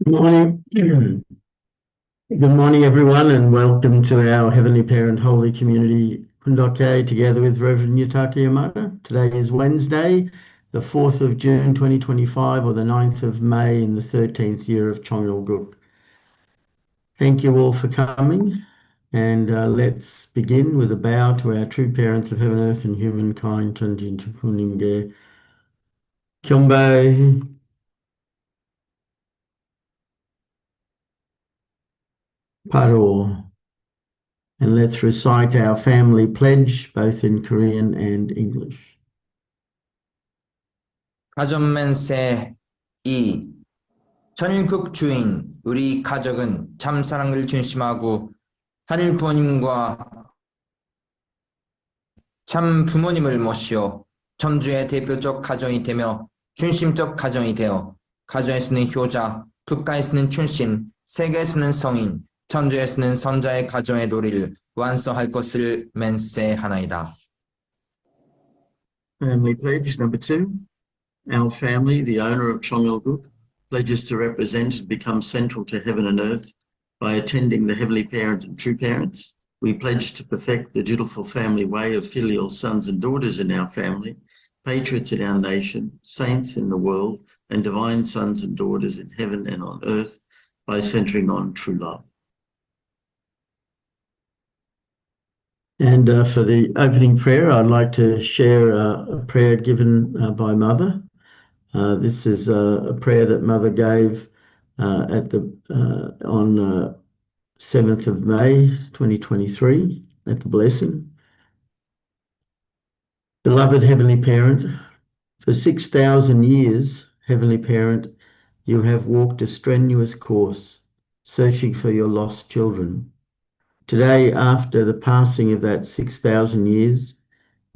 Good morning. Good morning, everyone, and welcome to our Heavenly Parent Holy Community Kundoke together with Rev Yutaka Yamada. Today is Wednesday, the 4th of June 2025, or the 9th of May in the 13th year of Chongyol Guk. Thank you all for coming, and let's begin with a bow to our true parents of heaven, earth, and humankind, Tunjin Tukunimge. Kyombe. Paro. And let's recite our family pledge, both in Korean and English. 가전맨세 2. 천일국 주인 우리 가족은 참 사랑을 중심하고 하늘 부모님과 참 부모님을 모시어 전주의 대표적 가정이 되며 중심적 가정이 되어 가정에서는 효자, 국가에서는 춘신, 세계에서는 성인, 전주에서는 선자의 가정의 도리를 완성할 것을 맹세하나이다. Family pledge number 2. Our family, the owner of Chongyol pledges to represent and become central to heaven and earth by attending the Heavenly Parent and True Parents. We pledge to perfect the dutiful family way of filial sons and daughters in our family, patriots in our nation, saints in the world, and divine sons and daughters in heaven and on earth by centering on true love. And for the opening prayer, I'd like to share a prayer given by Mother. This is a prayer that Mother gave on 7th of May 2023 at the blessing. Beloved Heavenly Parent, for 6,000 years, Heavenly Parent, you have walked a strenuous course, searching for your lost children. Today, after the passing of that 6,000 years,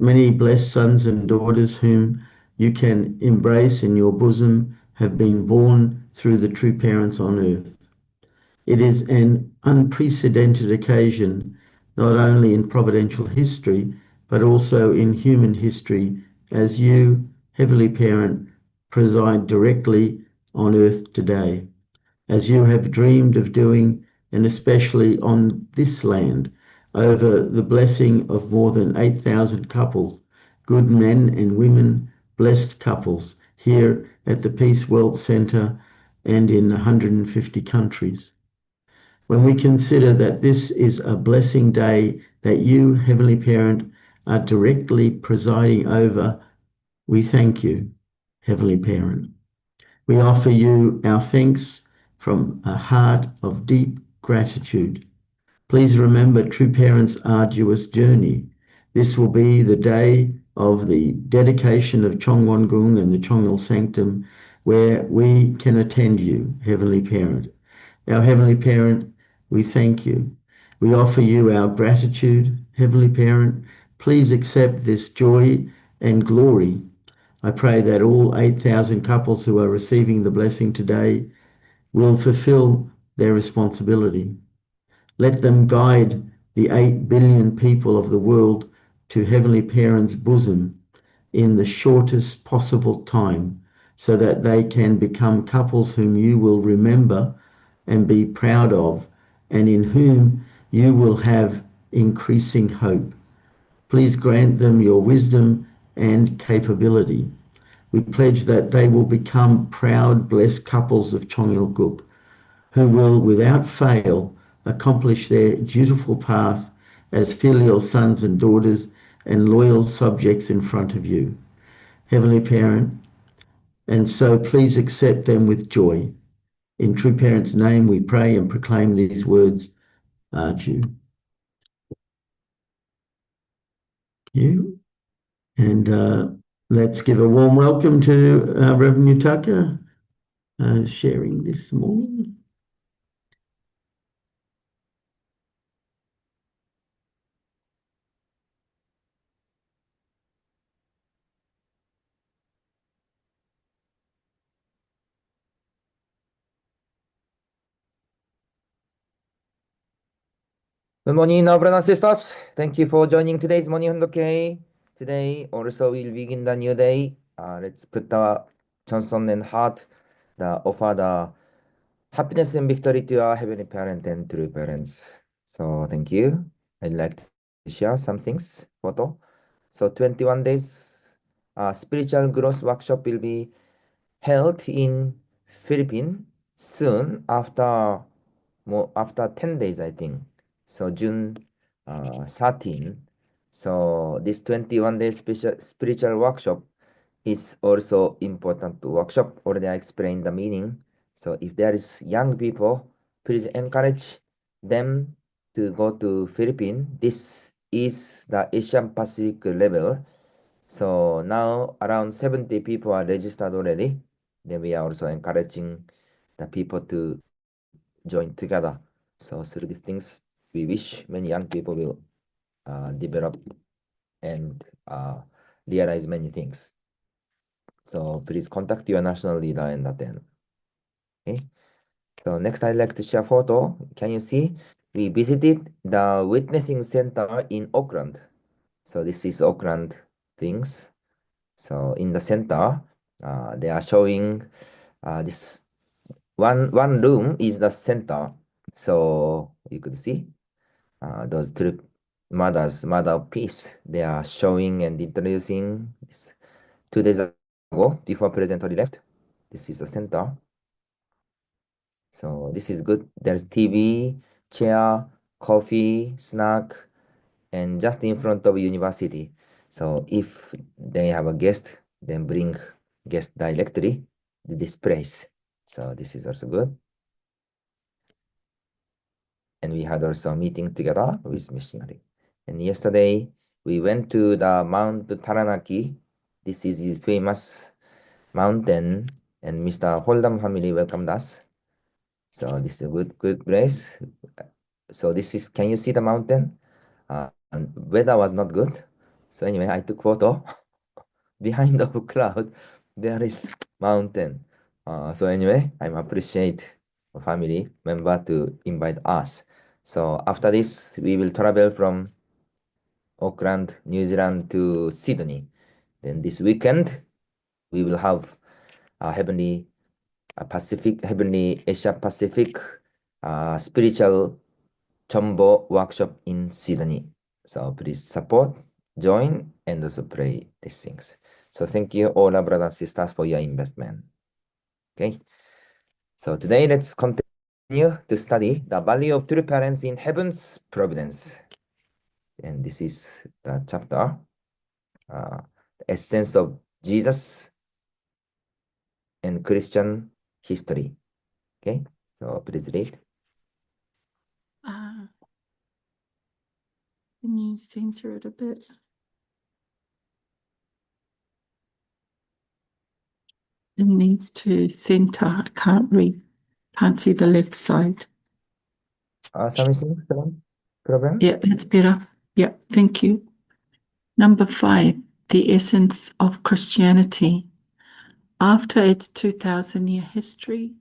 many blessed sons and daughters whom you can embrace in your bosom have been born through the true parents on earth. It is an unprecedented occasion, not only in providential history, but also in human history, as you, Heavenly Parent, preside directly on earth today, as you have dreamed of doing, and especially on this land, over the blessing of more than 8,000 couples, good men and women, blessed couples, here at the Peace World Centre and in 150 countries. When we consider that this is a blessing day that you, Heavenly Parent, are directly presiding over, we thank you, Heavenly Parent. We offer you our thanks from a heart of deep gratitude. Please remember True Parents' arduous journey. This will be the day of the dedication of Chongwon-gung and the Chongyol Sanctum, where we can attend you, Heavenly Parent. Our Heavenly Parent, we thank you. We offer you our gratitude, Heavenly Parent. Please accept this joy and glory. I pray that all 8,000 couples who are receiving the blessing today will fulfill their responsibility. Let them guide the 8 billion people of the world to Heavenly Parent's bosom in the shortest possible time, so that they can become couples whom you will remember and be proud of, and in whom you will have increasing hope. Please grant them your wisdom and capability. We pledge that they will become proud, blessed couples of Chongyol Guk, who will, without fail, accomplish their dutiful path as filial sons and daughters and loyal subjects in front of you, Heavenly Parent. And so please accept them with joy. In True Parent's name we pray and proclaim these words. Arju. Thank you. And let's give a warm welcome to Rev Yutaka sharing this morning. Good morning, brothers and sisters. Thank you for joining today's morning Hondoke. Today also we'll begin the new day. Let's put the Johnson and heart, offer the Happiness and victory to our heavenly parent and true parents. So thank you. I'd like to share some things. Photo. So 21 days spiritual growth workshop will be held in Philippines soon after 10 days, I think. So June 13. So this 21 day spiritual workshop is also important workshop. Already I explained the meaning. So if there is young people, please encourage them to go to Philippines. This is the Asian Pacific level. So now around 70 people are registered already. Then we are also encouraging the people to join together. So through these things, we wish many young people will develop and realize many things. So please contact your national leader and attend. Okay. So next I'd like to share photo. Can you see? We visited the witnessing center in Auckland. So this is Auckland things. So in the center, they are showing this one room is the center. So you could see those two mother of peace. They are showing and introducing this 2 days ago before presently left. This is the center. So this is good. There's TV, chair, coffee, snack, and just in front of university. So if they have a guest, then bring guest directly to this place. So this is also good. And we had also a meeting together with missionary. And yesterday we went to the Mount Taranaki. This is a famous mountain, and Mr. Holdam family welcomed us. So this is a good place. So this is, can you see the mountain? And weather was not good. So anyway, I took photo. Behind the cloud, there is mountain. So anyway, I appreciate a family member to invite us. So after this, we will travel from Auckland, New Zealand to Sydney. Then this weekend, we will have a heavenly Asia Pacific spiritual Jumbo workshop in Sydney. So please support, join, and also pray these things. So thank you all our brothers and sisters for your investment. Okay. So today let's continue to study the value of true parents in heaven's providence. And this is the chapter, the essence of Jesus and Christian history. Okay. So please read. Can you censor it a bit? It needs to center. I can't read. Can't see the left side. Something, problem? Yeah, that's better. Yeah, thank you. Number 5, the essence of Christianity. After its 2,000-year history,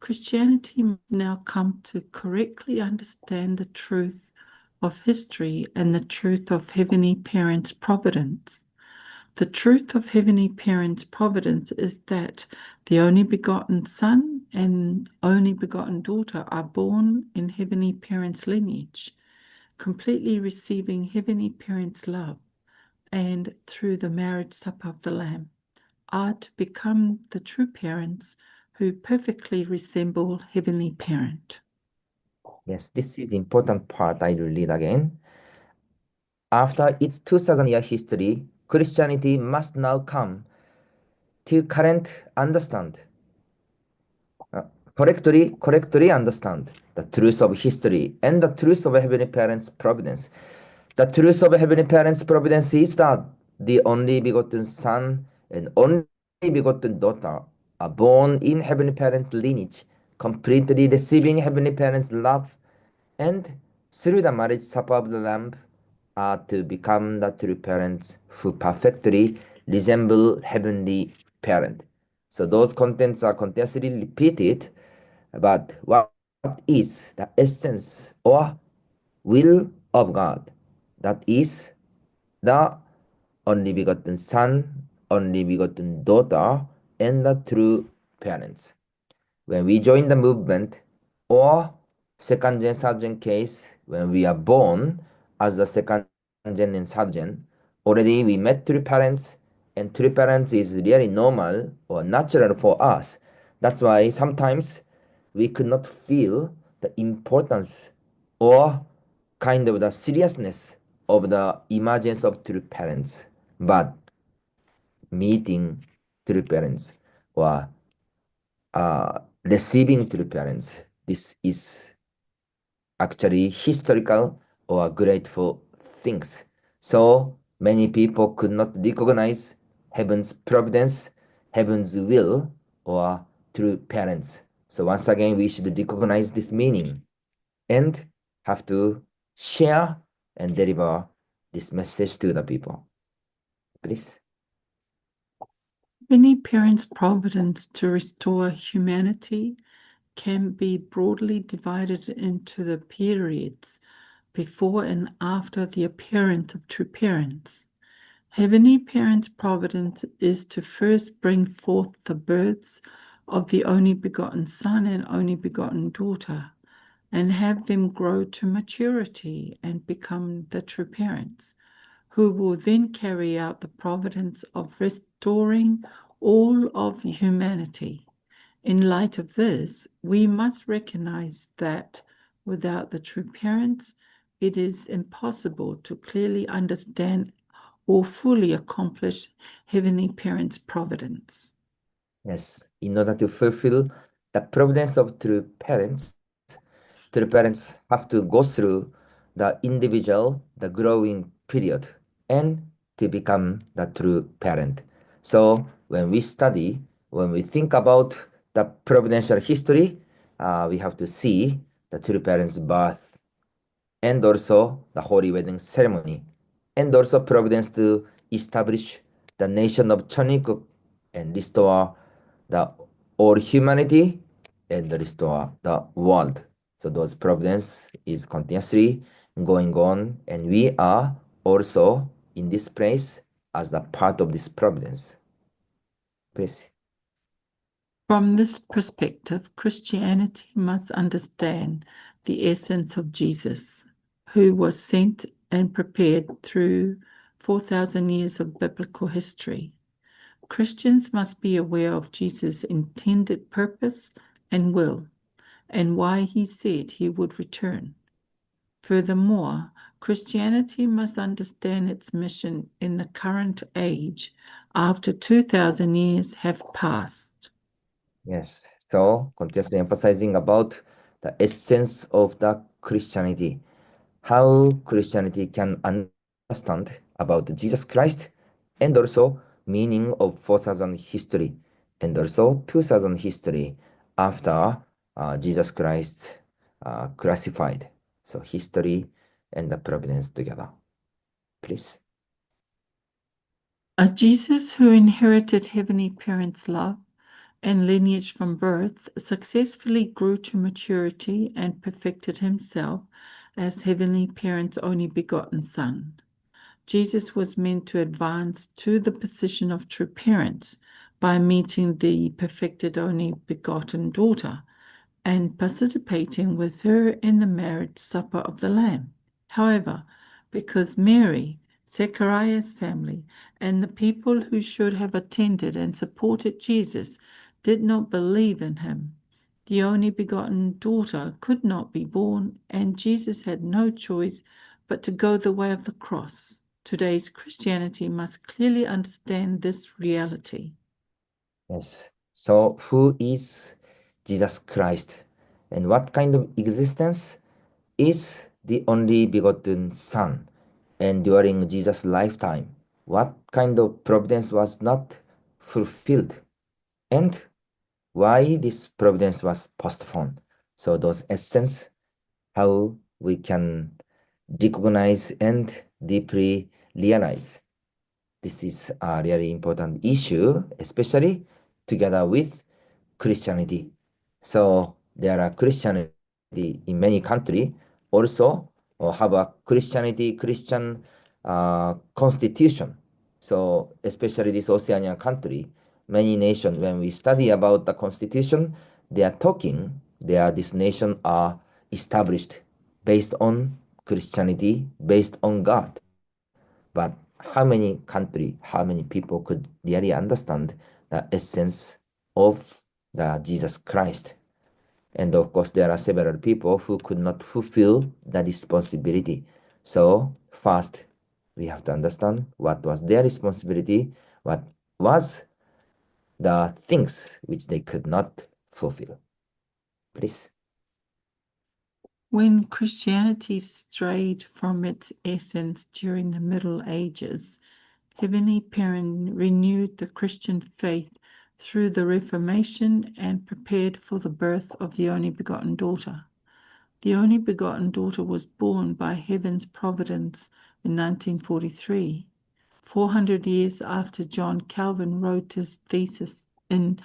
Christianity must now come to correctly understand the truth of history and the truth of Heavenly Parent's providence. The truth of Heavenly Parent's providence is that the only begotten Son and only begotten daughter are born in Heavenly Parent's lineage, completely receiving Heavenly Parent's love, and through the marriage supper of the Lamb, are to become the true parents who perfectly resemble Heavenly Parent. Yes, this is important part. I will read again. After its 2,000-year history, Christianity must now come to correctly understand the truth of history and the truth of Heavenly Parent's providence. The truth of Heavenly Parent's providence is that the only begotten Son and only begotten daughter are born in Heavenly Parent's lineage, completely receiving Heavenly Parent's love, and through the marriage supper of the Lamb are to become the true parents who perfectly resemble Heavenly Parent. So those contents are continuously repeated, but what is the essence or will of God? That is the only begotten Son, only begotten daughter, and the true parents. when we join the movement, or second gen, third gen case, when we are born as the second gen and third gen, already we met true parents, and true parents is really normal or natural for us. That's why sometimes we could not feel the importance or kind of the seriousness of the emergence of true parents. But meeting true parents or receiving true parents, this is actually historical or grateful things. So many people could not recognize heaven's providence, heaven's will, or true parents. So once again, we should recognize this meaning and have to share and deliver this message to the people. Please. Many parents' providence to restore humanity can be broadly divided into the periods before and after the appearance of true parents. Heavenly Parents' providence is to first bring forth the births of the only begotten Son and only begotten daughter, and have them grow to maturity and become the true parents, who will then carry out the providence of restoring all of humanity. In light of this, we must recognize that without the true parents, it is impossible to clearly understand or fully accomplish Heavenly Parents' providence. Yes, in order to fulfill the providence of true parents have to go through the individual, the growing period, and to become the true parent. So when we study, when we think about the providential history, we have to see the true parents' birth, and also the holy wedding ceremony, and also providence to establish the nation of Cheongguk and restore the all humanity and restore the world. So those providence is continuously going on, and we are also in this place as the part of this providence. Please. From this perspective, Christianity must understand the essence of Jesus, who was sent and prepared through 4,000 years of biblical history. Christians must be aware of Jesus' intended purpose and will, and why he said he would return. Furthermore, Christianity must understand its mission in the current age after 2,000 years have passed. Yes, so continuously emphasizing about the essence of the Christianity, how Christianity can understand about Jesus Christ, and also meaning of 4,000 history, and also 2,000 history after Jesus Christ classified. So history and the providence together. Please. A Jesus who inherited Heavenly Parents' love and lineage from birth successfully grew to maturity and perfected himself as Heavenly Parents' only begotten Son. Jesus was meant to advance to the position of true parents by meeting the perfected only begotten daughter and participating with her in the marriage supper of the Lamb. However, because Mary, Zechariah's family, and the people who should have attended and supported Jesus did not believe in him, the only begotten daughter could not be born, and Jesus had no choice but to go the way of the cross. Today's Christianity must clearly understand this reality. Yes. So who is Jesus Christ, and what kind of existence is the only begotten Son? And during Jesus' lifetime, what kind of providence was not fulfilled, and why this providence was postponed? So those essence, how we can recognize and deeply realize. This is a really important issue, especially together with Christianity. So there are Christianity in many countries also have a Christian constitution. So especially this Oceania country, many nations, when we study about the constitution, they are talking, their destination are established based on Christianity, based on God. But how many country, how many people could really understand the essence of the Jesus Christ? And of course, there are several people who could not fulfill the responsibility. So first, we have to understand what was their responsibility, what was the things which they could not fulfill. Please. When Christianity strayed from its essence during the Middle Ages, Heavenly Parent renewed the Christian faith through the Reformation and prepared for the birth of the only begotten daughter. The only begotten daughter was born by heaven's providence in 1943, 400 years after John Calvin wrote his thesis in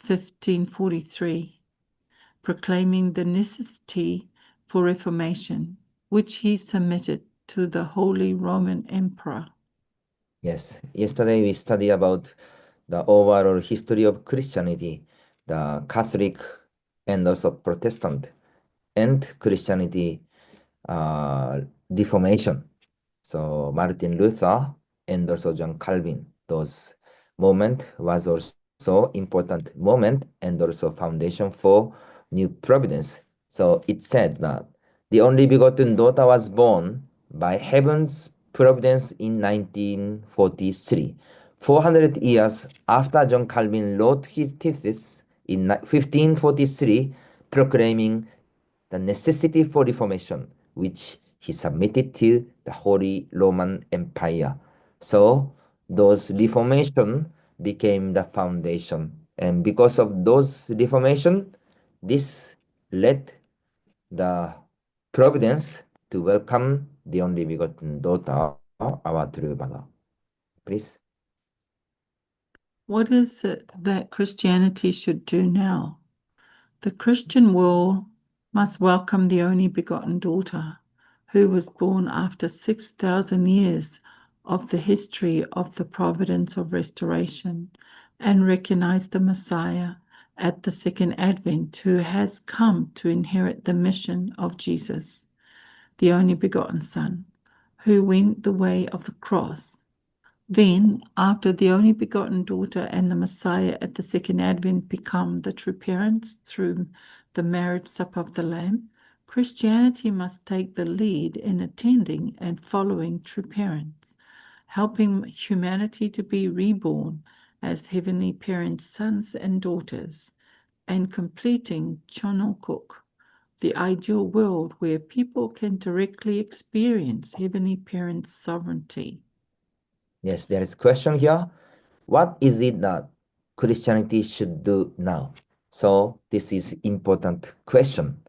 1543, proclaiming the necessity for reformation, which he submitted to the Holy Roman Emperor. Yes, yesterday we studied about the overall history of Christianity, the Catholic and also Protestant and Christianity Reformation. So Martin Luther and also John Calvin, those moment was also important moment and also foundation for new providence. So it said that the only begotten daughter was born by heaven's providence in 1943, 400 years after John Calvin wrote his thesis in 1543, proclaiming the necessity for reformation, which he submitted to the Holy Roman Empire. So those reformation became the foundation. And because of those reformation, this led the providence to welcome the only begotten daughter, our true mother. Please. What is it that Christianity should do now? The Christian world must welcome the only begotten daughter, who was born after 6,000 years of the history of the providence of restoration, and recognize the Messiah at the second advent, who has come to inherit the mission of Jesus, the only begotten Son, who went the way of the cross. Then, after the only begotten daughter and the Messiah at the second advent become the true parents through the marriage supper of the Lamb, Christianity must take the lead in attending and following true parents, helping humanity to be reborn as heavenly parents' sons and daughters, and completing Chonokuk, the ideal world where people can directly experience heavenly parents' sovereignty. Yes, there is a question here. What is it that Christianity should do now? So this is important question.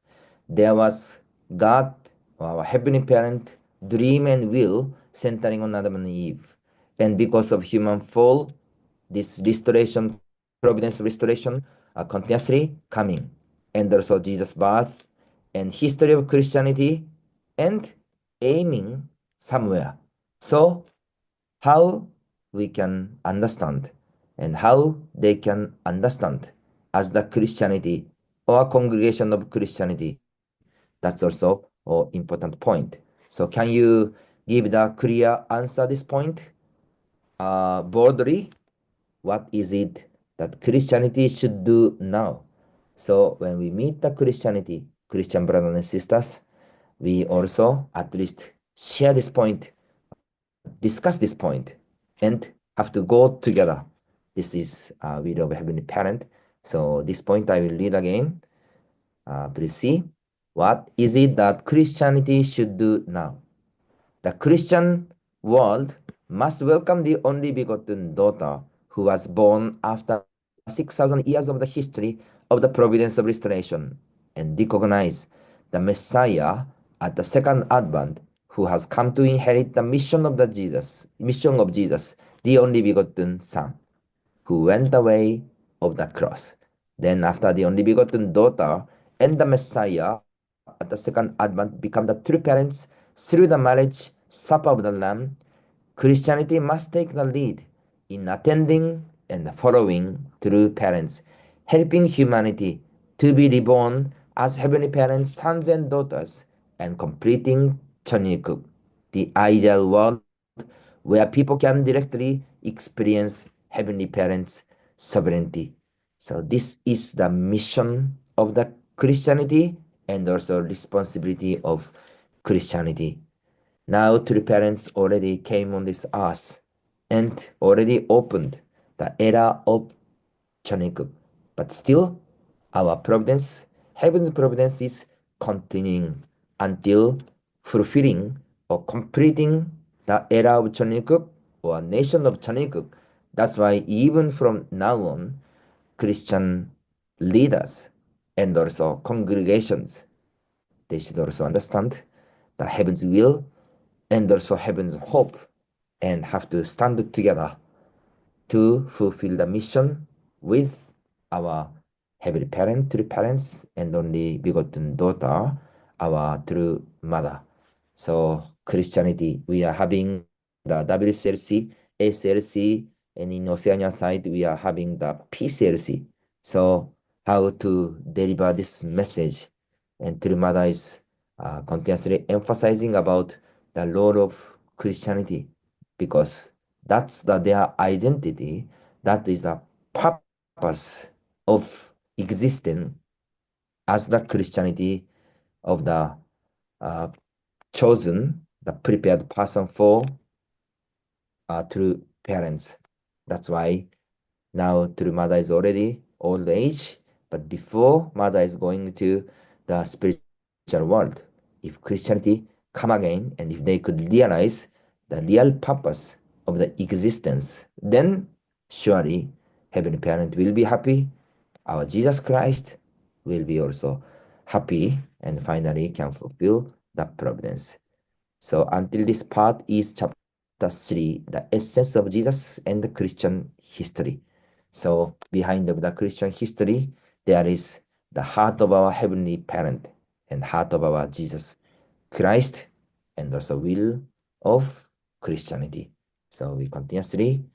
There was God, our heavenly parent, dream and will centering on Adam and Eve. And because of human fall, this restoration, providence restoration, are continuously coming. And also Jesus' birth and history of Christianity and aiming somewhere. So how we can understand and how they can understand as the Christianity or congregation of Christianity. That's also an important point. So can you give the clear answer this point? Boldly, what is it that Christianity should do now? So when we meet the Christianity, Christian brothers and sisters, we also at least share this point, discuss this point, and have to go together. This is will of Heavenly Parent. So this point I will read again. Please see. What is it that Christianity should do now? The Christian world must welcome the only begotten daughter who was born after 6,000 years of the history of the providence of restoration, and recognize the Messiah at the second advent who has come to inherit the mission of Jesus, the only begotten Son, who went the way of the cross. Then after the only begotten daughter and the Messiah at the second advent become the true parents through the marriage supper of the Lamb, Christianity must take the lead in attending and following true parents, helping humanity to be reborn as heavenly parents, sons and daughters, and completing 천일국, the ideal world where people can directly experience heavenly parents' sovereignty. So this is the mission of the Christianity and also responsibility of Christianity. Now three parents already came on this earth and already opened the era of 천일국. But still, our providence, heaven's providence is continuing until fulfilling or completing the era of 천일국 or nation of 천일국. That's why even from now on, Christian leaders and also congregations, they should also understand the heaven's will and also heaven's hope and have to stand together to fulfill the mission with our heavenly parent, true parents, and only begotten daughter, our true mother. So Christianity, we are having the WCLC, SLC, and in Oceania side, we are having the PCLC. So how to deliver this message? And true mother is continuously emphasizing about the role of Christianity because that's their identity. That is the purpose of existing as the Christianity of the chosen, the prepared person for true parents. That's why now true mother is already old age, but before mother is going to the spiritual world, if Christianity come again and if they could realize the real purpose of the existence, then surely heavenly parent will be happy. Our Jesus Christ will be also happy and finally can fulfill the providence. So until this part is chapter 3, the essence of Jesus and the Christian history. So behind of the Christian history, there is the heart of our heavenly parent and heart of our Jesus Christ and also will of Christianity. So we continuously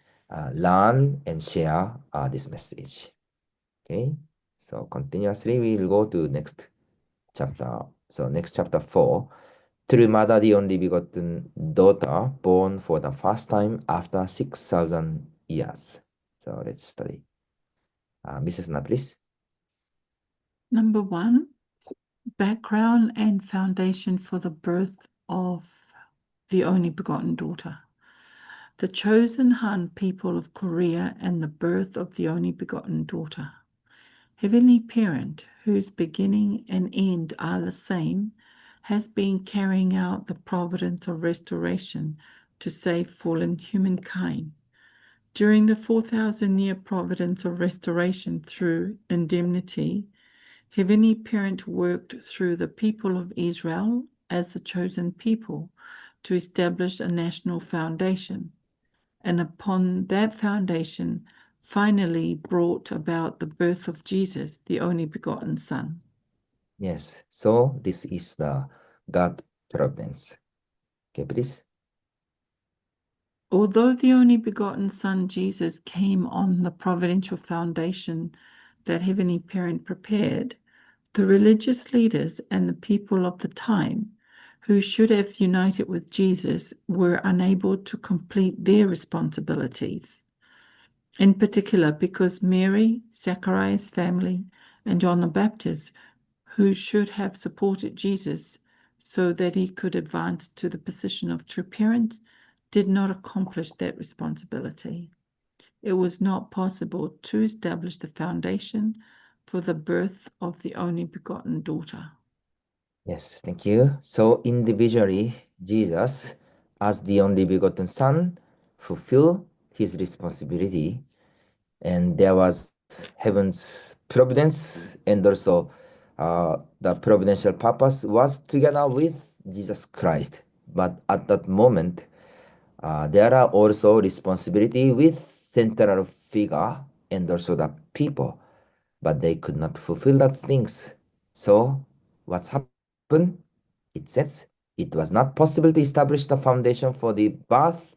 learn and share this message. Okay, so continuously we will go to next chapter. So next chapter 4, true mother, the only begotten daughter, born for the first time after 6,000 years. So let's study. Mrs. Na, please. Number 1, background and foundation for the birth of the only begotten daughter. The chosen Han people of Korea and the birth of the only begotten daughter. Heavenly Parent, whose beginning and end are the same, has been carrying out the providence of restoration to save fallen humankind. During the 4,000-year providence of restoration through indemnity, Heavenly Parent worked through the people of Israel as the chosen people to establish a national foundation, and upon that foundation finally brought about the birth of Jesus, the only begotten Son. Yes, so this is the God providence. Okay, please. Although the only begotten Son, Jesus, came on the providential foundation that Heavenly Parent prepared, the religious leaders and the people of the time who should have united with Jesus were unable to complete their responsibilities. In particular, because Mary, Zachariah's family, and John the Baptist, who should have supported Jesus so that he could advance to the position of true parents, did not accomplish that responsibility. It was not possible to establish the foundation for the birth of the only begotten daughter. Yes, thank you. So individually, Jesus, as the only begotten Son, fulfilled his responsibility, and there was heaven's providence, and also the providential purpose was together with Jesus Christ. But at that moment, there are also responsibility with central figure and also the people, but they could not fulfill that things. So what's happened? It says it was not possible to establish the foundation for the birth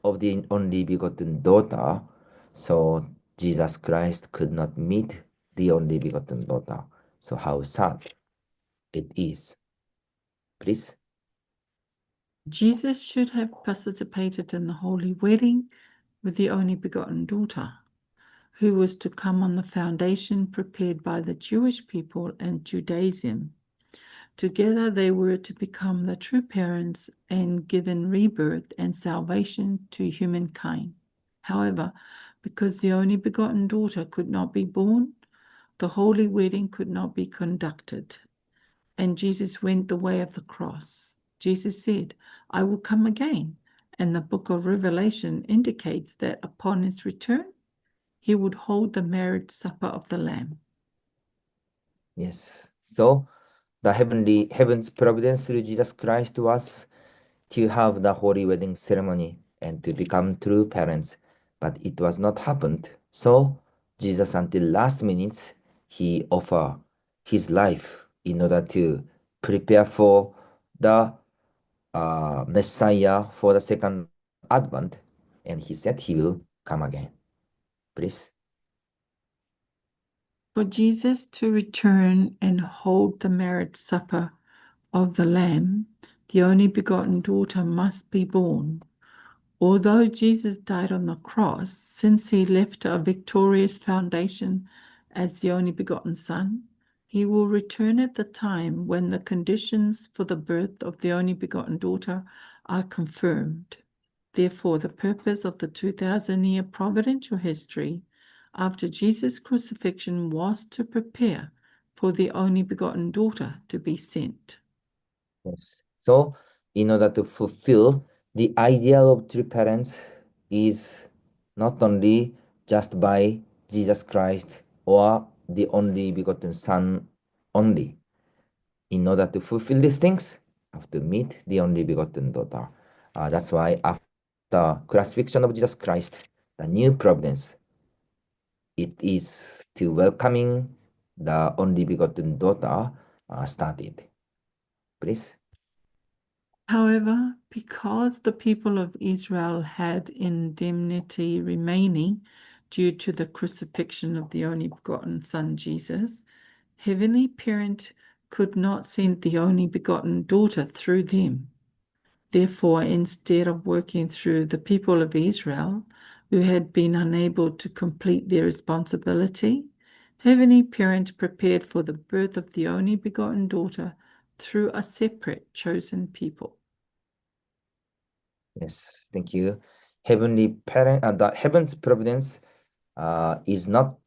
of the only begotten daughter. So Jesus Christ could not meet the only begotten daughter. So how sad it is. Please. Jesus should have participated in the holy wedding with the only begotten daughter, who was to come on the foundation prepared by the Jewish people and Judaism. Together they were to become the true parents and given rebirth and salvation to humankind. However, because the only begotten daughter could not be born, the holy wedding could not be conducted, and Jesus went the way of the cross. Jesus said, "I will come again," and the book of Revelation indicates that upon his return, he would hold the marriage supper of the Lamb. Yes. So the heaven's providence through Jesus Christ was to have the holy wedding ceremony and to become true parents, but it was not happened. So Jesus, until last minute, he offered his life in order to prepare for the Messiah for the second advent, and he said he will come again. Please. For Jesus to return and hold the marriage supper of the Lamb, the only begotten daughter must be born. Although Jesus died on the cross, since he left a victorious foundation as the only begotten Son, he will return at the time when the conditions for the birth of the only begotten daughter are confirmed. Therefore, the purpose of the 2,000-year providential history after Jesus' crucifixion was to prepare for the only begotten daughter to be sent. Yes. So, in order to fulfill the ideal of true parents is not only just by Jesus Christ or the only begotten Son only. In order to fulfill these things, have to meet the only begotten daughter. That's why after crucifixion of Jesus Christ, the new providence, it is to welcoming the only begotten daughter started. Please. However, because the people of Israel had indemnity remaining due to the crucifixion of the only begotten Son Jesus, Heavenly Parent could not send the only begotten daughter through them. Therefore, instead of working through the people of Israel, who had been unable to complete their responsibility, Heavenly Parent prepared for the birth of the only begotten daughter through a separate chosen people. Yes, thank you. Heavenly Parent, the heaven's providence is not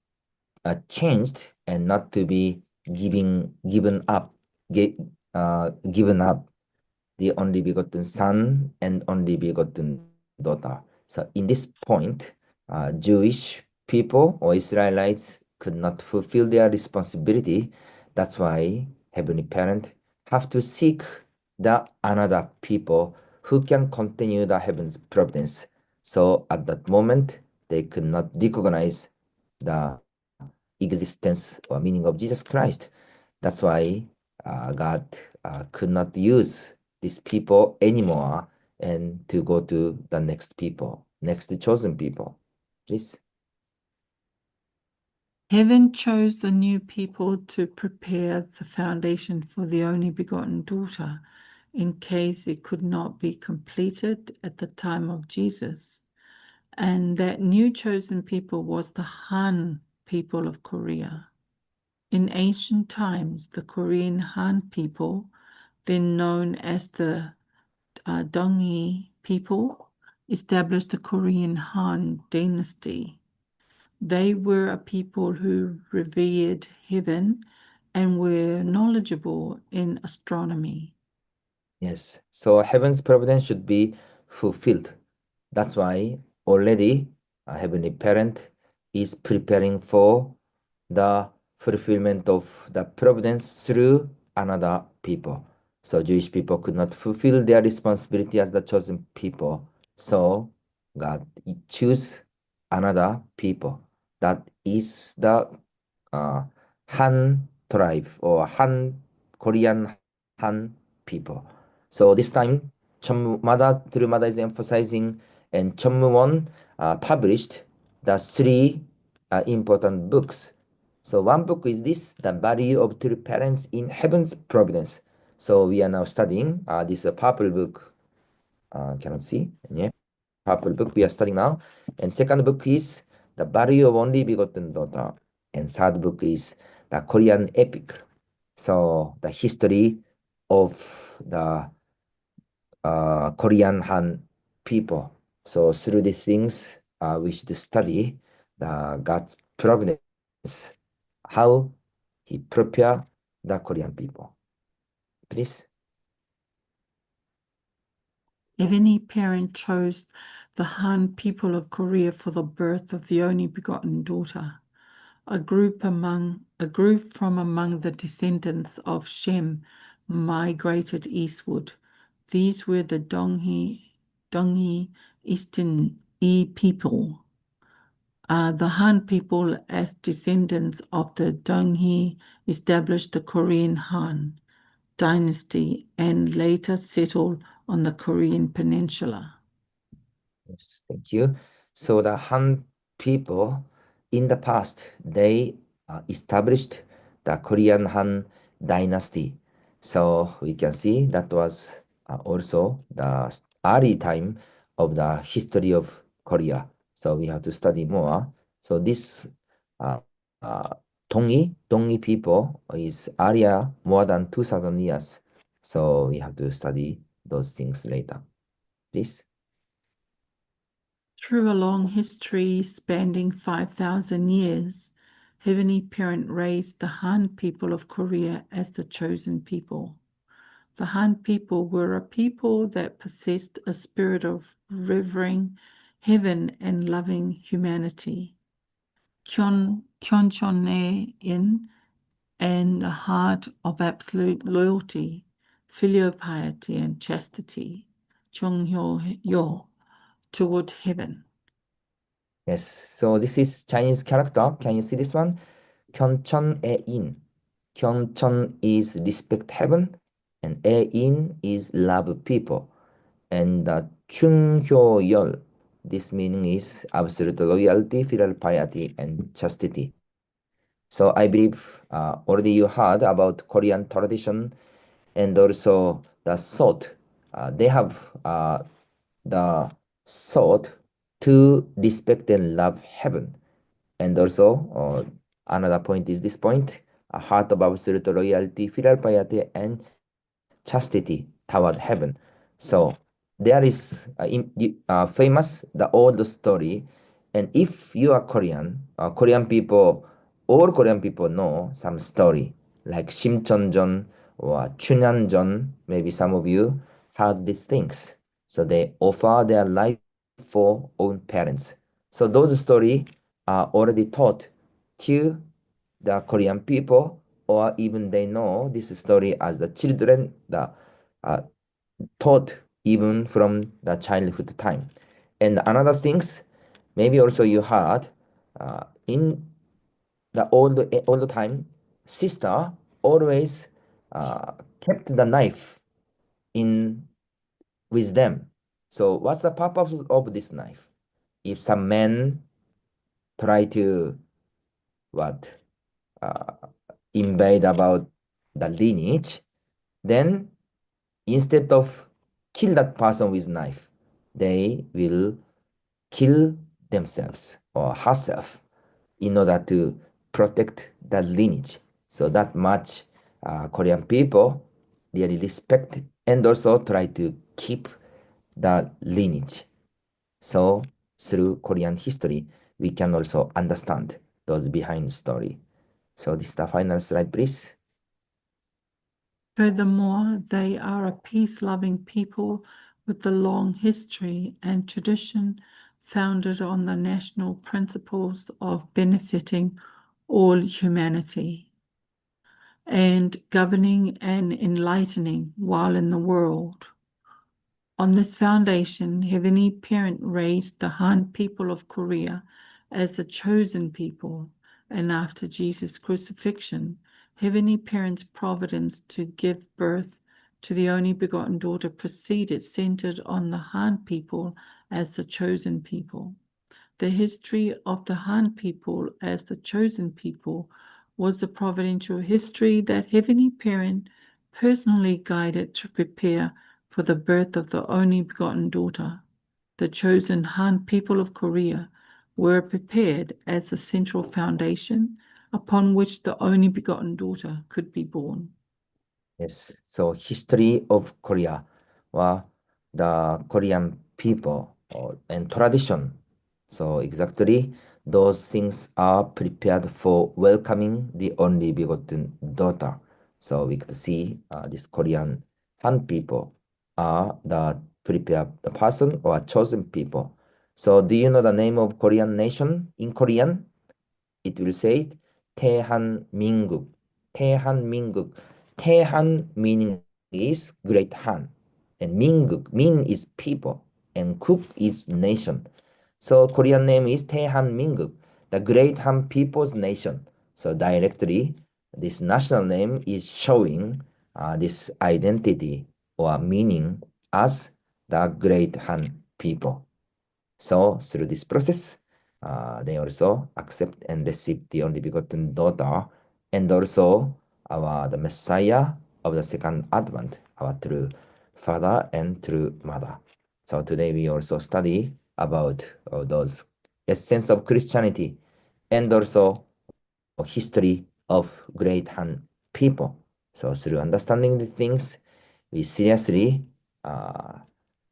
changed and not to be given up the only begotten Son and only begotten daughter. So in this point, Jewish people or Israelites could not fulfill their responsibility. That's why Heavenly Parent have to seek the another people who can continue the heaven's providence. So at that moment, they could not recognize the existence or meaning of Jesus Christ. That's why God could not use these people anymore and to go to the next people, next chosen people. Please. Heaven chose the new people to prepare the foundation for the only begotten daughter in case it could not be completed at the time of Jesus. And that new chosen people was the Han people of Korea. In ancient times, the Korean Han people, then known as the Dongi people, established the Korean Han dynasty. They were a people who revered heaven and were knowledgeable in astronomy. Yes. So heaven's providence should be fulfilled. That's why already a Heavenly Parent is preparing for the fulfillment of the providence through another people. So Jewish people could not fulfill their responsibility as the chosen people. So God choose another people. That is the Han tribe or Han Korean Han people. So this time, through Mada is emphasizing, and Chonmu published the three important books. So one book is this, The Value of True Parents in Heaven's Providence. So we are now studying this purple book. Cannot see. Yeah, purple book we are studying now. And second book is The Value of Only Begotten Daughter. And third book is the Korean epic. So the history of the Korean Han people. So through these things, we should study the God's providence, how He prepare the Korean people. Please. Heavenly Parent chose the Han people of Korea for the birth of the only begotten daughter. A group from among the descendants of Shem migrated eastward. These were the Donghi Eastern E people. The Han people, as descendants of the Donghi, established the Korean Han dynasty and later settled on the Korean peninsula. Yes, thank you. So the Han people in the past, they established the Korean Han dynasty. So we can see that was also the early time of the history of Korea. So we have to study more. So this Donghi people is area more than 2,000 years. So we have to study those things later. Please. Through a long history spanning 5,000 years, Heavenly Parent raised the Han people of Korea as the chosen people. The Han people were a people that possessed a spirit of revering heaven and loving humanity. Kyonchon-in and a heart of absolute loyalty, filial piety, and chastity. Chonghyo toward heaven. Yes, so this is Chinese character. Can you see this one? Kyonchon-in. Kyonchon is respect heaven, and in is love people. And Chunghyo-yeol, this meaning is absolute loyalty, filial piety, and chastity. So I believe already you heard about Korean tradition and also the thought. They have the thought to respect and love heaven. And also another point is this point, a heart of absolute loyalty, filial piety, and chastity toward heaven. So there is famous the old story, and if you are Korean, Korean people, all Korean people know some story like Shimcheonjeon or Chunyanjeon. Maybe some of you heard these things. So they offer their life for own parents. So those stories are already taught to the Korean people, or even they know this story as the children, the taught even from the childhood time. And another things, maybe also you heard in the old time, sister always kept the knife in with them. So what's the purpose of this knife? If some men try to invade about the lineage, then instead of kill that person with knife, they will kill themselves or herself in order to protect the lineage. So that much Korean people really respect and also try to keep the lineage. So through Korean history, we can also understand those behind story. So this is the final slide, please. Furthermore, they are a peace-loving people with a long history and tradition founded on the national principles of benefiting all humanity and governing and enlightening while in the world. On this foundation, Heavenly Parent raised the Han people of Korea as the chosen people, and after Jesus' crucifixion, Heavenly Parent's providence to give birth to the only begotten daughter proceeded centered on the Han people as the chosen people. The history of the Han people as the chosen people was the providential history that Heavenly Parent personally guided to prepare for the birth of the only begotten daughter. The chosen Han people of Korea were prepared as the central foundation upon which the only begotten daughter could be born. Yes, so history of Korea, the Korean people and tradition. So exactly those things are prepared for welcoming the only begotten daughter. So we could see this Korean Han people are the prepared the person or chosen people. So do you know the name of Korean nation in Korean? It will say 대한민국. 대한민국. 대한 meaning is great Han. And 민국, min is people. And 국 is nation. So Korean name is 대한민국, the great Han people's nation. So directly, this national name is showing this identity or meaning as the great Han people. So through this process, they also accept and receive the only begotten daughter, and also the Messiah of the second advent, our true father and true mother. So today we also study about those essence of Christianity and also history of great Han people. So through understanding the things, we seriously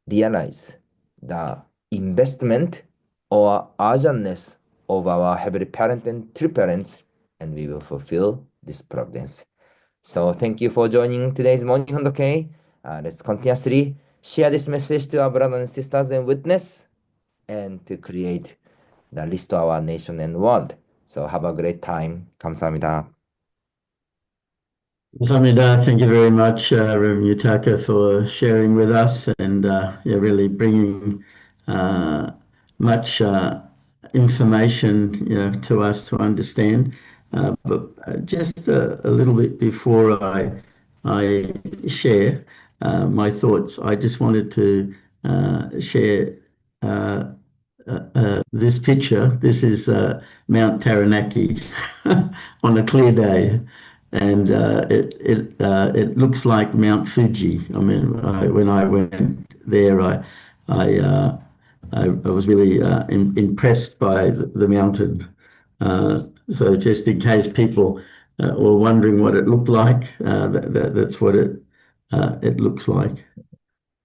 realize the investment or urgentness of our heavenly parent and true parents, and we will fulfill this providence. So thank you for joining today's morning on the K. Let's continuously share this message to our brothers and sisters and witness, and to create the list to our nation and world. So have a great time. 감사합니다. Samida, thank you very much, Rev Yutaka, for sharing with us and really bringing much information to us to understand. But just a little bit before I share my thoughts, I just wanted to share this picture. This is Mount Taranaki on a clear day, and it looks like Mount Fuji. I mean, when I went there, I was really impressed by the mountain. So just in case people were wondering what it looked like, that's what it looks like.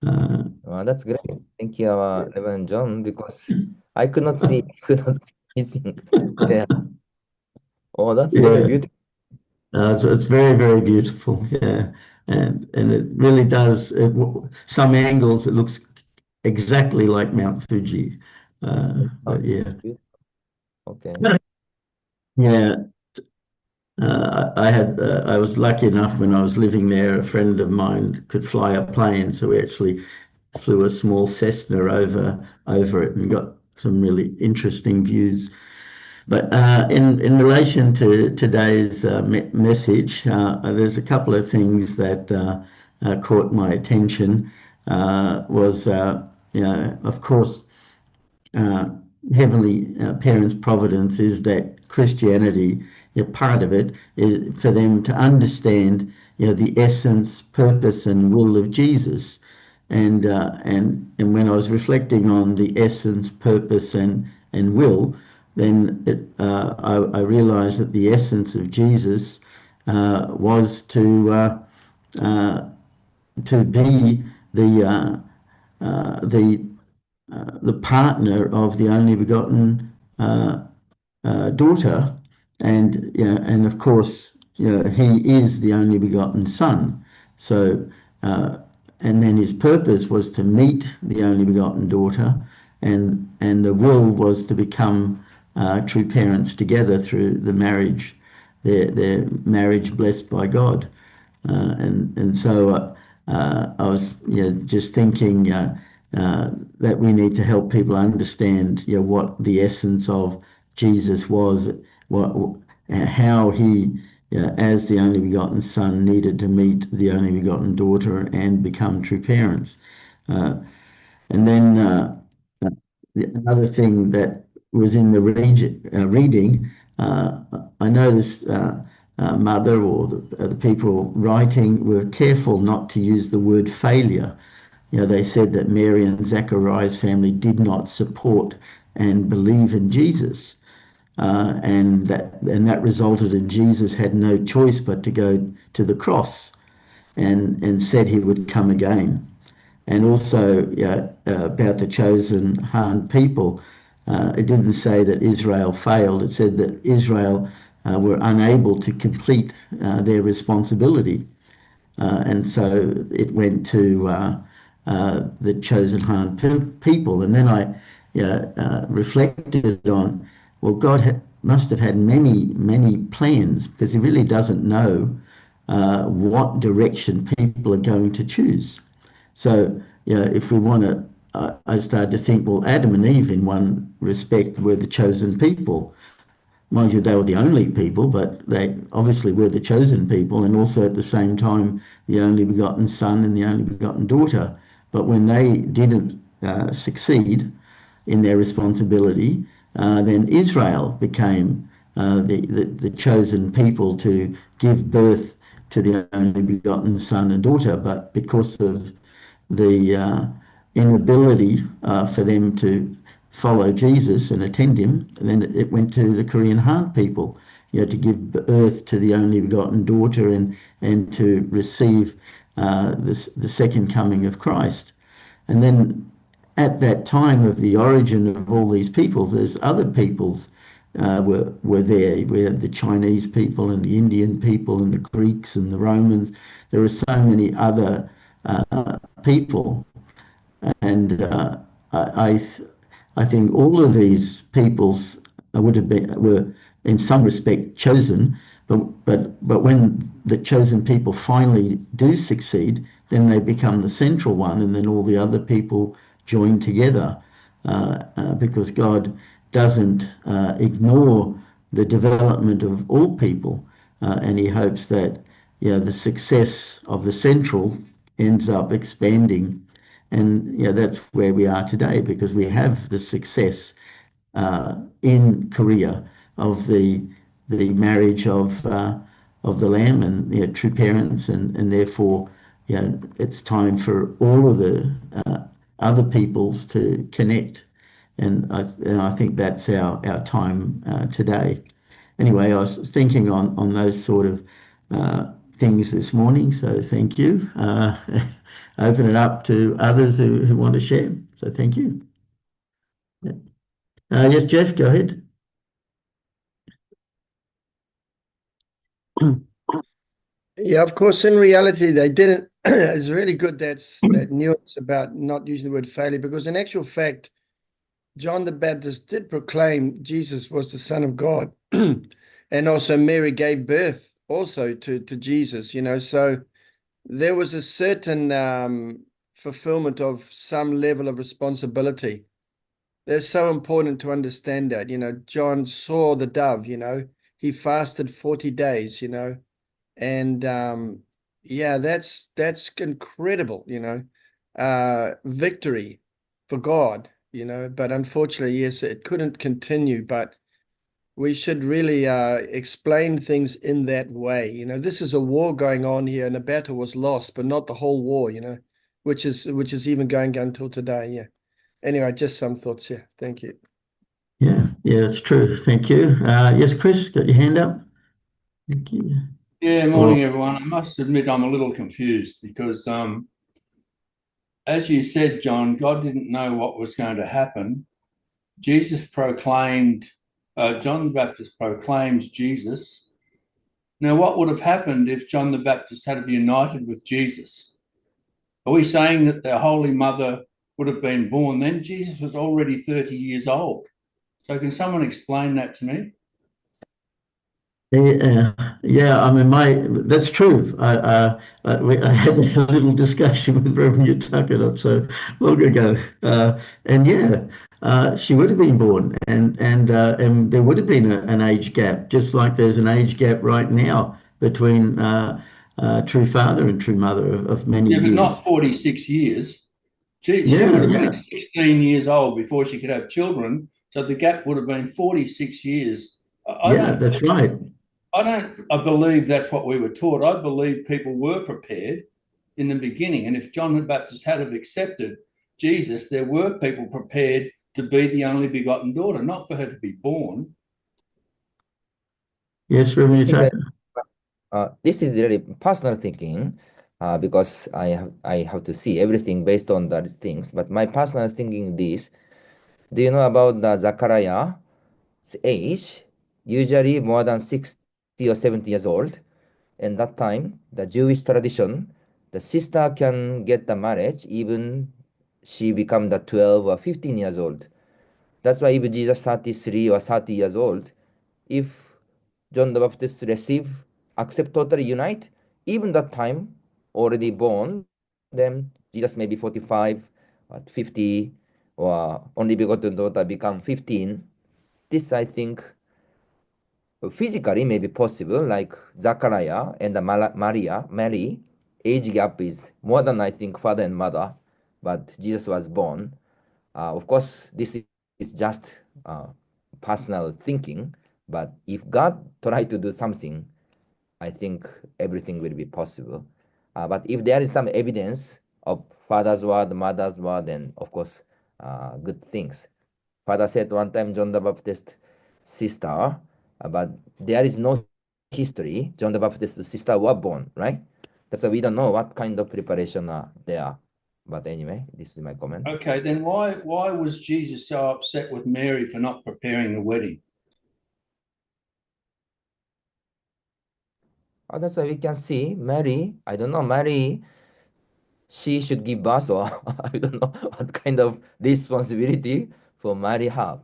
That's great. Thank you, Reverend John, because I could not see, could not see. Yeah. Oh, that's very Yeah. beautiful. So it's very, very beautiful. Yeah. And it really does. Some angles it looks exactly like Mount Fuji. But yeah. Okay. Yeah. I was lucky enough when I was living there, a friend of mine could fly a plane, so we actually flew a small Cessna over it and got some really interesting views. But in relation to today's message, there's a couple of things that caught my attention. Was of course, Heavenly Parents' providence is that Christianity, part of it is for them to understand, the essence, purpose, and will of Jesus. And when I was reflecting on the essence, purpose, and will, then I realized that the essence of Jesus was to be the partner of the only begotten daughter, and of course, he is the only begotten Son. So, and then his purpose was to meet the only begotten daughter, and the will was to become true parents together through the marriage, their marriage blessed by God. And so I was just thinking that we need to help people understand what the essence of Jesus was, how he, as the only begotten Son, needed to meet the only begotten daughter and become true parents. And then another thing that was in the reading I noticed Mother or the people writing were careful not to use the word failure. They said that Mary and Zachariah's family did not support and believe in Jesus, and that resulted in Jesus had no choice but to go to the cross, and said he would come again. And also about the chosen Han people, it didn't say that Israel failed. It said that Israel were unable to complete their responsibility. And so it went to the chosen Han people. And then I reflected on, well, God must have had many, many plans, because he really doesn't know what direction people are going to choose. So, if we want to, I started to think, well, Adam and Eve, in one respect, were the chosen people. Mind you, they were the only people, but they obviously were the chosen people, and also at the same time, the only begotten son and the only begotten daughter. But when they didn't succeed in their responsibility, then Israel became the chosen people to give birth to the only begotten son and daughter. But because of the inability for them to follow Jesus and attend him, then it went to the Korean Han people, to give birth to the only begotten daughter, and to receive the second coming of Christ. And then at that time of the origin of all these peoples, there's other peoples were there. We had the Chinese people and the Indian people and the Greeks and the Romans. There are so many other people, and I think all of these peoples were in some respect chosen, but when the chosen people finally do succeed, then they become the central one, and then all the other people join together, because God doesn't ignore the development of all people, and he hopes that the success of the central ends up expanding. And that's where we are today, because we have the success in Korea of the marriage of the Lamb and true parents, and therefore it's time for all of the other peoples to connect, and I think that's our time today. Anyway, I was thinking on those sort of things this morning, so thank you. Open it up to others who want to share. So thank you. Yes, Jeff, go ahead. Yeah, of course, in reality, they didn't. It's really good that nuance about not using the word failure, because in actual fact, John the Baptist did proclaim Jesus was the Son of God. And also Mary gave birth also to Jesus, so there was a certain fulfillment of some level of responsibility. That's so important to understand that. John saw the dove, he fasted 40 days, and yeah, that's incredible, victory for God, but unfortunately, yes, it couldn't continue. But we should really explain things in that way. This is a war going on here, and the battle was lost, but not the whole war, which is even going until today. Yeah. Anyway, just some thoughts here. Thank you. Yeah, it's true. Thank you. Yes, Chris, got your hand up. Thank you. Yeah, morning, everyone. I must admit I'm a little confused because, as you said, John, God didn't know what was going to happen. Jesus proclaimed, John the Baptist proclaims Jesus. Now, what would have happened if John the Baptist had united with Jesus? Are we saying that the Holy Mother would have been born then? Jesus was already 30 years old. So can someone explain that to me? Yeah, I mean, that's true. I had a little discussion with Rev Yutaka not so long ago, and she would have been born, and there would have been an age gap, just like there's an age gap right now between true father and true mother of many years. But not 46 years. She would have been 16 years old before she could have children, so the gap would have been 46 years. That's right. I believe that's what we were taught. I believe people were prepared in the beginning. And if John the Baptist had have accepted Jesus, there were people prepared to be the only begotten daughter, not for her to be born. Yes, Rev Yutaka. This is really personal thinking, because I have to see everything based on the things. But my personal thinking is, do you know about the Zachariah's age? Usually more than 60 or 70 years old. And that time, the Jewish tradition, the sister can get the marriage even she become the 12 or 15 years old. That's why if Jesus 33 or 30 years old, if John the Baptist accept totally unite, even that time already born, then Jesus may be 45 or 50, or only begotten daughter become 15. This I think physically may be possible, like Zachariah and the Mary, age gap is more than I think father and mother, but Jesus was born. Of course, this is just personal thinking, but if God try to do something, I think everything will be possible. But if there is some evidence of father's word, mother's word, then of course, good things. Father said one time John the Baptist's sister, but there is no history. John the Baptist's sister were born, right? That's why we don't know what kind of preparation are there. But anyway, this is my comment. Okay, then why was Jesus so upset with Mary for not preparing the wedding? That's why we can see Mary. I don't know, Mary, she should give birth, or I don't know what kind of responsibility for Mary have,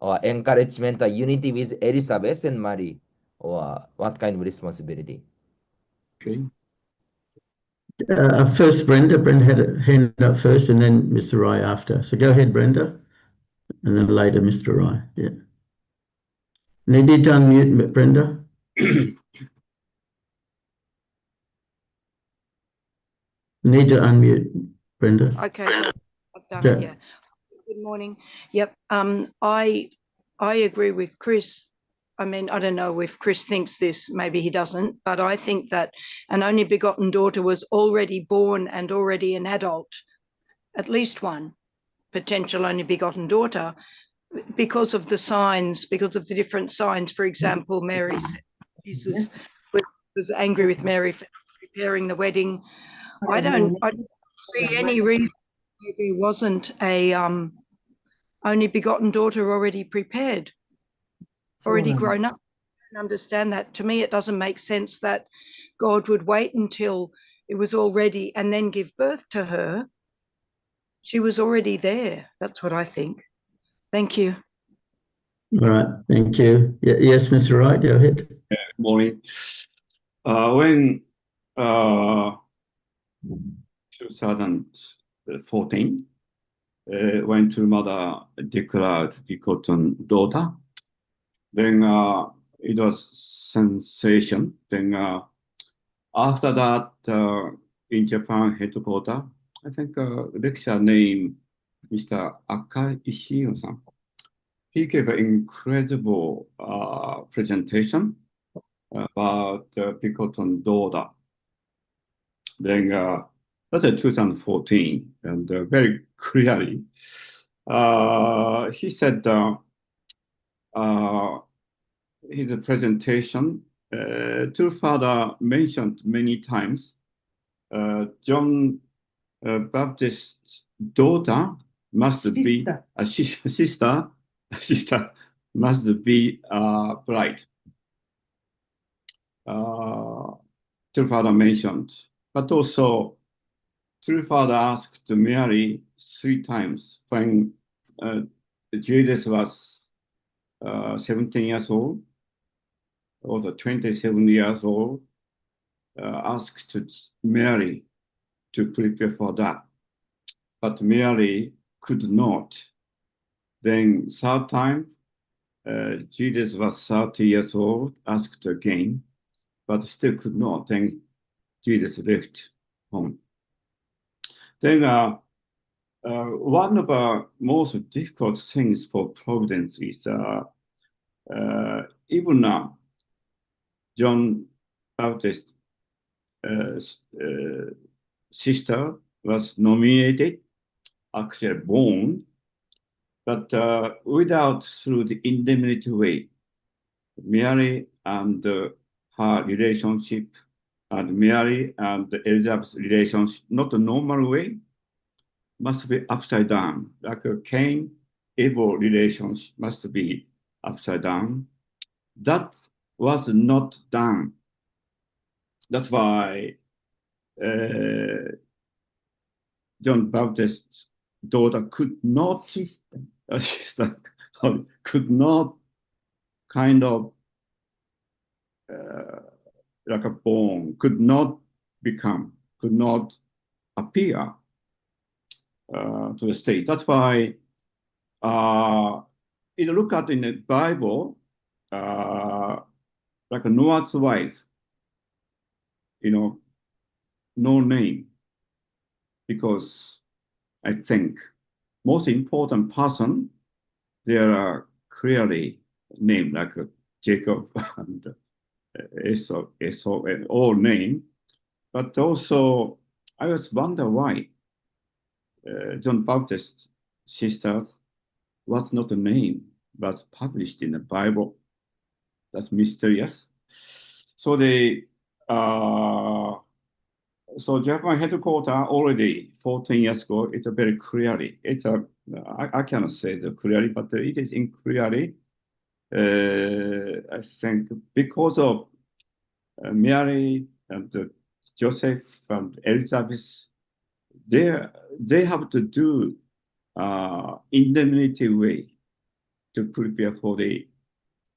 or encouragement or unity with Elizabeth and Mary, or what kind of responsibility. Okay. First, Brenda. Brenda had a hand up first, and then Mr. Rai after. So go ahead, Brenda, and then later Mr. Rai. Yeah. Need to unmute, Brenda. Need to unmute, Brenda. Okay, I've done Yeah. it, yeah. Good morning. Yep, I agree with Chris. I mean, I don't know if Chris thinks this, maybe he doesn't, but I think that an only begotten daughter was already born and already an adult, at least one potential only begotten daughter, because of the signs, because of the different signs. For example, Mary said Jesus was angry with Mary for preparing the wedding. I don't see any reason why there wasn't a only begotten daughter already prepared, already grown up. I don't understand that. To me, it doesn't make sense that God would wait until it was all ready and then give birth to her. She was already there. That's what I think. Thank you. All right. Thank you. Yes, Mr. Wright, go ahead. Good morning. When 2014, when True Mother declared begotten daughter, then it was sensation. Then after that, in Japan headquarters, I think lecturer named Mr. Ishio-san. He gave an incredible presentation about begotten daughter. Then that's in 2014, and very clearly, he said his presentation, True Father mentioned many times John Baptist's daughter must be a sister must be bride. True Father mentioned, but also True Father asked Mary 3 times when Jesus was 17 years old or 27 years old, asked Mary to prepare for that. But Mary could not. Then 3rd time, Jesus was 30 years old, asked again, but still could not. Then Jesus left home. Then one of the most difficult things for providence is even John Baptist sister was nominated, actually born, but without through the indemnity way. Mary and her relationship, and Mary and Elizabeth's relationship, not a normal way, must be upside down. Like a Cain-Abel relationship must be upside down. That was not done. That's why John Baptist's daughter could not kind of like a born, could not appear to the state. That's why if you look at in the Bible, like a Noah's wife, no name, because I think most important person, there are clearly named like Jacob and Esau and all name, but also I was wonder why John Baptist's sister was not a name, but published in the Bible. That's mysterious. So so Japan headquarters already 14 years ago, it's a very clearly, I cannot say the clearly, but it is in clearly, I think because of Mary and Joseph and Elizabeth, they have to do indemnity way to prepare for the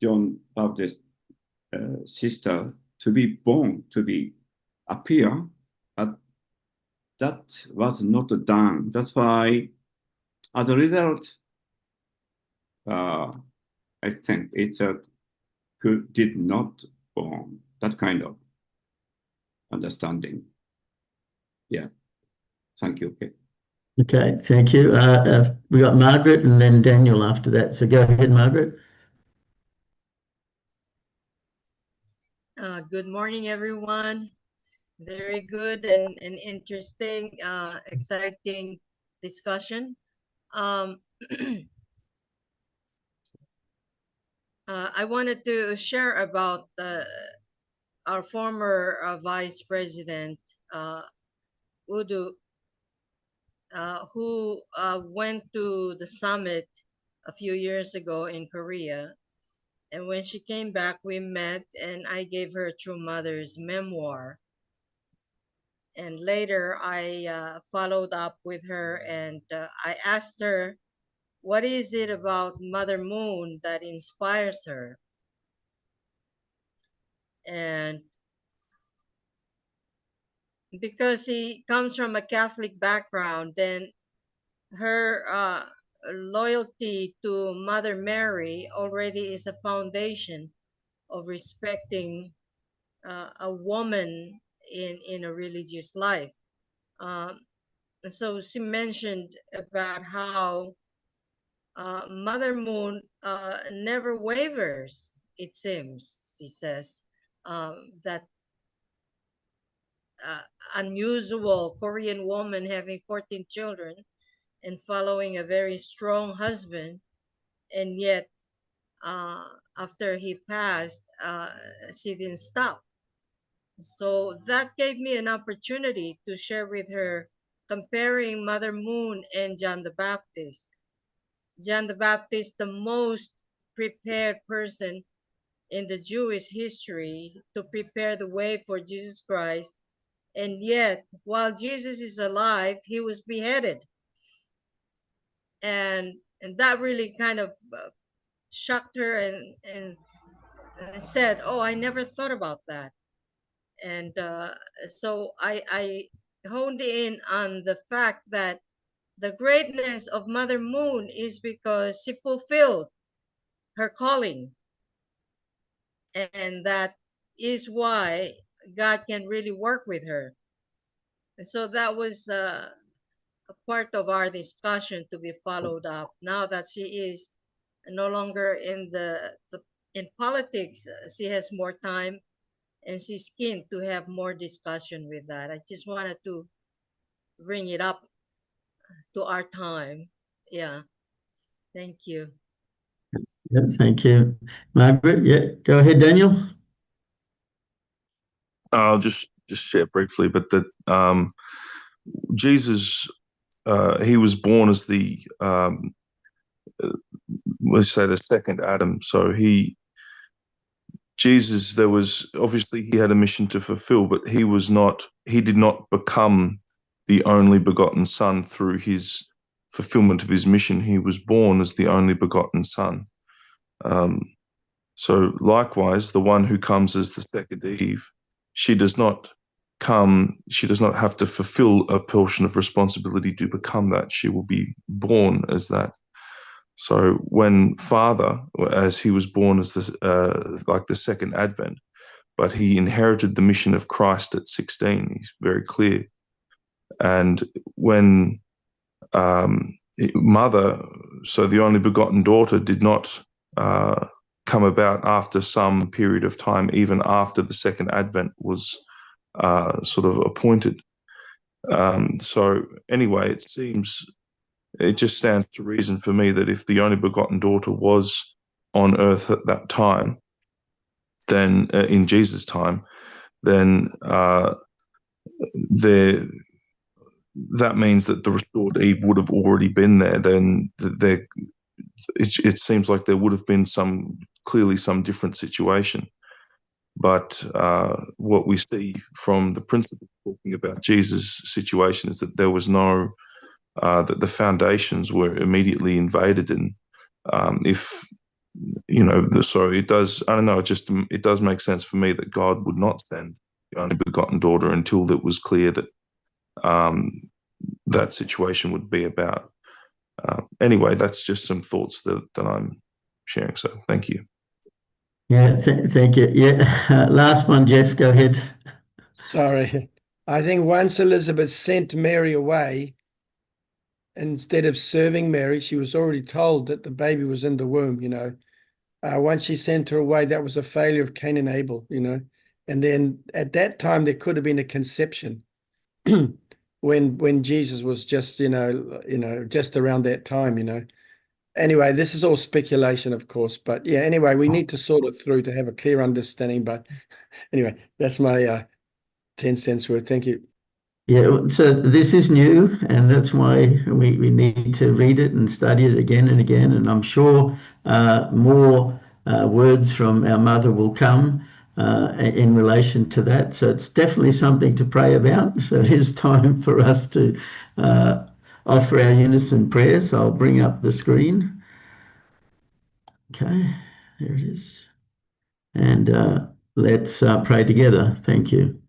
John Baptist sister to be born, to be appear, but that was not done. That's why, as a result, I think it's did not born. That kind of understanding. Yeah. Thank you. Okay. Okay, thank you. We got Margaret and then Daniel after that. So go ahead, Margaret. Good morning, everyone. Very good and interesting, exciting discussion. I wanted to share about our former Vice President, Udo, who went to the summit a few years ago in Korea. And when she came back, we met and I gave her True Mother's memoir. And later I followed up with her and I asked her, what is it about Mother Moon that inspires her? And because he comes from a Catholic background, then her loyalty to Mother Mary already is a foundation of respecting a woman in a religious life. So she mentioned about how Mother Moon never wavers, it seems, she says, that unusual Korean woman having 14 children and following a very strong husband, and yet after he passed, she didn't stop. So that gave me an opportunity to share with her comparing Mother Moon and John the Baptist. John the Baptist, the most prepared person in the Jewish history to prepare the way for Jesus Christ. And yet, while Jesus is alive, he was beheaded. And that really kind of shocked her and said, oh, I never thought about that. And so I honed in on the fact that the greatness of Mother Moon is because she fulfilled her calling. And that is why God can really work with her. And so that was a part of our discussion to be followed up. Now that she is no longer in in politics, she has more time and she's keen to have more discussion with that. I just wanted to bring it up to our time. Yeah. Thank you. Yep, thank you. Margaret, yeah, go ahead, Daniel. I'll just share briefly, but that Jesus, he was born as the let's say the second Adam. So Jesus, there was obviously he had a mission to fulfill, but he did not become the only begotten Son through his fulfillment of his mission. He was born as the only begotten Son. So likewise, the one who comes as the second Eve, she does not have to fulfill a portion of responsibility to become that. She will be born as that. So when Father, as he was born as like the second advent, but he inherited the mission of Christ at 16, he's very clear. And when Mother, so the only begotten daughter, did not come about after some period of time, even after the second advent was sort of appointed. So anyway, it just stands to reason for me that if the only begotten daughter was on earth at that time, then in Jesus' time, then that means that the restored Eve would have already been there. Then it seems like there would have been clearly some different situation. But what we see from the principle talking about Jesus' situation is that there was no, that the foundations were immediately invaded. And so it does, I don't know, it does make sense for me that God would not send the only begotten daughter until it was clear that that situation would be about. Anyway, that's just some thoughts that I'm sharing. So thank you. Yeah, thank you. Yeah, last one, Jeff, go ahead. Sorry. I think once Elizabeth sent Mary away, instead of serving Mary, she was already told that the baby was in the womb, Once she sent her away, that was a failure of Cain and Abel, And then at that time, there could have been a conception when Jesus was just, just around that time, Anyway, this is all speculation, of course, but yeah, anyway, we need to sort it through to have a clear understanding. But anyway, that's my 10 cents worth. Thank you. Yeah, so this is new, and that's why we need to read it and study it again and again. And I'm sure more words from our mother will come in relation to that. So it's definitely something to pray about. So it is time for us to offer our unison prayers. I'll bring up the screen. Okay, there it is. And let's pray together. Thank you.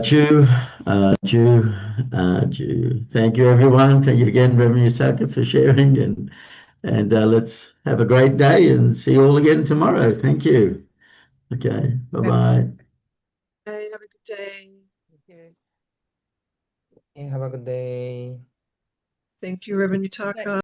Jew. Thank you, everyone. Thank you again, Rev Yutaka, for sharing, and let's have a great day and see you all again tomorrow. Thank you. Okay, bye-bye. Hey, have a good day. Okay. Have a good day. Thank you, Reverend Yutaka.